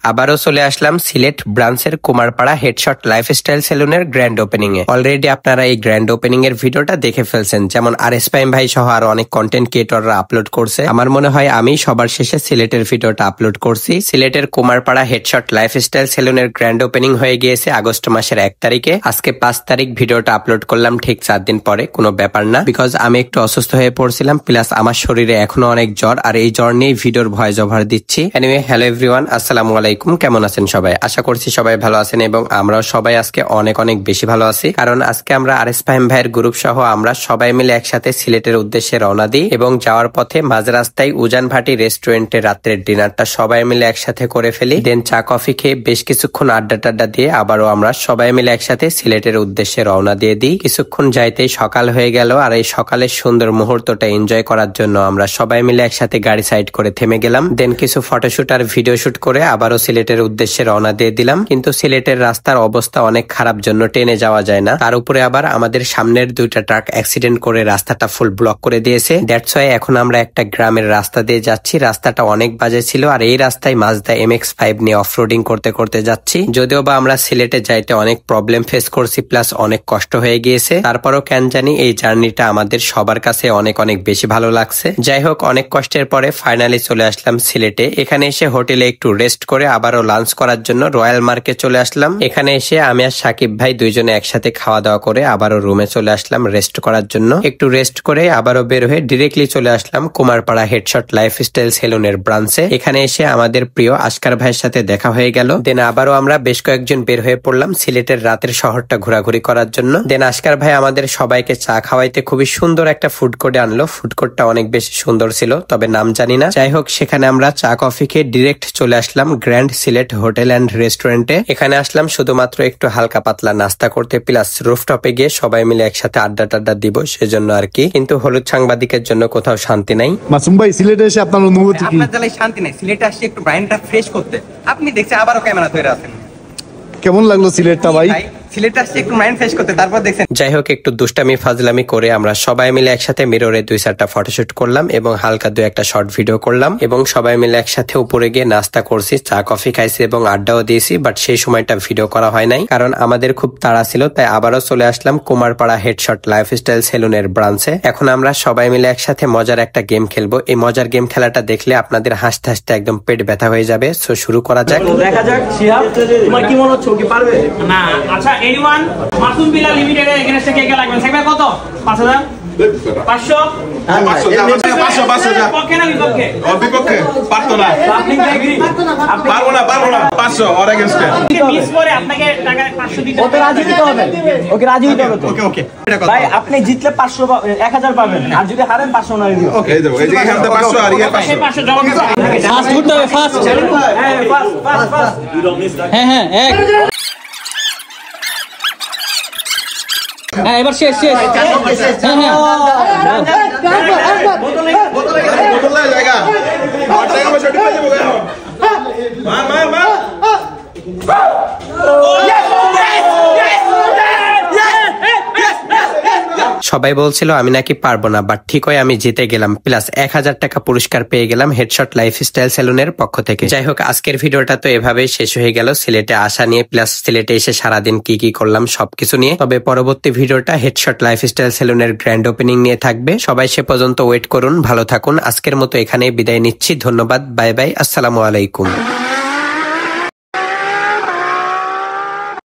আবারও চলে আসলাম সিলেট ব্রাঞ্চের কুমারপাড়া হেডশট লাইফস্টাইল সেলুনের গ্র্যান্ড ওপেনিং এ। অলরেডি আপনারা এই গ্র্যান্ড ওপেনিং এর ভিডিওটা দেখে ফেলছেন, যেমন আরএস প্রাইম ভাই সহ আরো অনেক কন্টেন্ট ক্রিয়েটররা আপলোড করছে। আমার মনে হয় আমি সবার শেষে সিলেটের ভিডিওটা আপলোড করছি। সিলেটের কুমারপাড়া হেডশট লাইফস্টাইল সেলুনের গ্র্যান্ড ওপেনিং হয়ে গিয়েছে আগস্ট মাসের 1 তারিখে। আজকে 5 তারিখ ভিডিওটা আপলোড করলাম, ঠিক 4 দিন পরে। কোনো ব্যাপার না, বিকজ আমি একটু অসুস্থ হয়ে পড়ছিলাম, প্লাস আমার শরীরে এখনো অনেক জ্বর, আর এই জ্বর নিয়ে ভিডিওর ভয়েস ওভার দিচ্ছি। এনিওয়ে, হ্যালো এভরিওয়ান, আসসালামু আলাইকুম। কেমন আছেন সবাই? আশা করছি সবাই ভালো আছেন এবং আমরাও সবাই আজকে অনেক অনেক বেশি ভালো আছি, কারণ আজকে আমরা আরএস ফাহিম ভাইয়ের গ্রুপ সহ আমরা সবাই মিলে একসাথে সিলেটের উদ্দেশ্যে রওনা দিই এবং যাওয়ার পথে মাঝ রাস্তায় উজান ভাটি রেস্টুরেন্টে রাত্রের ডিনারটা সবাই মিলে একসাথে করে ফেলি। দেন চা কফি খেয়ে বেশ কিছুক্ষণ আড্ডা টাড্ডা দিয়ে আবারও আমরা সবাই মিলে একসাথে সিলেটের উদ্দেশ্যে রওনা দিয়ে দিই। কিছুক্ষণ যাইতেই সকাল হয়ে গেল, আর এই সকালের সুন্দর মুহূর্তটা এনজয় করার জন্য আমরা সবাই মিলে একসাথে গাড়ি সাইড করে থেমে গেলাম। দেন কিছু ফটোশুট আর ভিডিও শুট করে আবারও সিলেটের উদ্দেশ্যে রওনা দিয়ে দিলাম। কিন্তু সিলেটের রাস্তার অবস্থা অনেক খারাপ জন্য ট্রেনে যাওয়া যায় না, তার উপরে আবার আমাদের সামনের 2টা ট্রাক অ্যাক্সিডেন্ট করে রাস্তাটা ফুল ব্লক করে দিয়েছে। দ্যাটস ওয়াই এখন আমরা একটা গ্রামের রাস্তা দিয়ে যাচ্ছি। রাস্তাটা অনেক বাজে ছিল, আর এই রাস্তায় মাজদা MX-5 নিয়ে অফরোডিং করতে করতে যাচ্ছি। যদিও বা আমরা সিলেটে যাইতে অনেক প্রবলেম ফেস করছি, প্লাস অনেক কষ্ট হয়ে গিয়েছে, তারপরও কেন জানি এই জার্নিটা আমাদের সবার কাছে অনেক অনেক বেশি ভালো লাগছে। যাই হোক, অনেক কষ্টের পরে ফাইনালি চলে আসলাম সিলেটে। এখানে এসে হোটেলে একটু রেস্ট করে আবারও লাঞ্চ করার জন্য রয়্যাল মার্কে চলে আসলাম। এখানে এসে আমি আর সাকিব ভাই দুইজনে একসাথে খাওয়া দাওয়া করে আবারও রুমে চলে আসলাম রেস্ট করার জন্য। একটু রেস্ট করে আবারও বের হয়ে ডিরেক্টলি চলে আসলাম কুমারপাড়া হেডশট লাইফস্টাইল সেলুনের ব্রাঞ্চে। এখানে এসে আমাদের প্রিয় আশকার ভাইয়ের সাথে দেখা হয়ে গেল। দেন আবারও আমরা বেশ কয়েকজন বের হয়ে পড়লাম সিলেটের রাতের শহরটা ঘোরাঘুরি করার জন্য। দেন আশকার ভাই আমাদের সবাইকে চা খাওয়াইতে খুবই সুন্দর একটা ফুড কোর্টে আনলো। ফুড কোর্টটা অনেক বেশি সুন্দর ছিল, তবে নাম জানি না। যাই হোক, সেখানে আমরা চা কফি খেয়ে ডিরেক্ট চলে আসলাম গ্র্যান্ড সিলেট হোটেল অ্যান্ড রেস্টুরেন্টে। এখানে আসলাম শুধুমাত্র একটু হালকা পাতলা নাস্তা করতে, প্লাস রুফটপে গিয়ে সবাই মিলে একসাথে আড্ডা টাড্ডা দিব সেজন্য আর কি। কিন্তু হলুদ সাংবাদিকের জন্য কোথাও শান্তি নাই। মাসুম ভাই, সিলেটে এসে আপনার অনুভূতি কি? আপনার জ্বালায় শান্তি নাই। সিলেটে আসছি একটু ব্রাইনটা ফ্রেশ করতে। আপনি দেখছেন আবারও ক্যামেরা ধরে আছেন। কেমন লাগলো সিলেটটা ভাই? সিলেটে আসছি একটু মাইন্ড ফ্রেশ করতে, তারপর দেখছেন। যাই হোক, একটু দুষ্টামি ফাজলামি করে আমরা সবাই মিলে একসাথে মিররে 2-4টা ফটোশুট করলাম এবং হালকা 2-একটা শর্ট ভিডিও করলাম এবং সবাই মিলে একসাথে উপরে গিয়ে নাস্তা করছি, চা কফি খাইছি এবং আড্ডাও দিয়েছি। বাট সেই সময়টা ভিডিও করা হয় নাই, কারণ আমাদের খুব তাড়া ছিল। তাই আবারও চলে আসলাম কুমারপাড়া হেডশট লাইফস্টাইল সেলুনের ব্রাঞ্চে। এখন আমরা সবাই মিলে একসাথে মজার একটা গেম খেলবো। এই মজার গেম খেলাটা দেখলে আপনাদের হাসতে হাসতে একদম পেট ব্যথা হয়ে যাবে। সো শুরু করা যাক। দেখা যাক। শিহাব, তোমার কি মনে হচ্ছে, ও কি পারবে? না, আচ্ছা, A1 মাসুম বিলাল লিমিটেড এর এগেইনস্টে কে কে লাগবে? থাকবে কত? 5000 500 500 পক্ষে না বিপক্ষে? বিপক্ষে। পারতো না। আপনি কি এগ্রি? পারবো না 500 অর এগেইনস্টে মিস করে আপনাকে টাকা 500 দিতে হবে। ওকে রাজি দিতে হবে। ওকে রাজি দিতে হবে। ওকে ভাই, আপনি জিতলে 500 1000 পাবেন, আর যদি হারেন 500 না দিব। ওকে, এই দেবো। এই যে এখানে 500 আর ইয়া 500 জমা করতে হবে। ফাস্ট করতে হবে, ফাস্ট। হ্যাঁ, ফাস্ট। হ্যাঁ এক। হ্যাঁ, এবার শেষ। হ্যাঁ বোতলে জায়গা আর টাকা পয়সা টিপে দেবো। মার সবাই বলছিল আমি নাকি পারবো না, বাট ঠিক হয় আমি জিতে গেলাম, প্লাস 1000 টাকা পুরস্কার পেয়ে গেলাম হেডশট লাইফস্টাইল সেলুনের পক্ষ থেকে। যাই হোক, আজকের ভিডিওটা তো এভাবেই শেষ হয়ে গেল সিলেটে আসা নিয়ে, প্লাস সিলেটে এসে সারাদিন কি করলাম সবকিছু নিয়ে। তবে পরবর্তী ভিডিওটা হেডশট লাইফস্টাইল সেলুনের গ্র্যান্ড ওপেনিং নিয়ে থাকবে। সবাই সে পর্যন্ত ওয়েট করুন, ভালো থাকুন। আজকের মতো এখানে বিদায় নিচ্ছি। ধন্যবাদ, বাই বাই, আসসালামু আলাইকুম।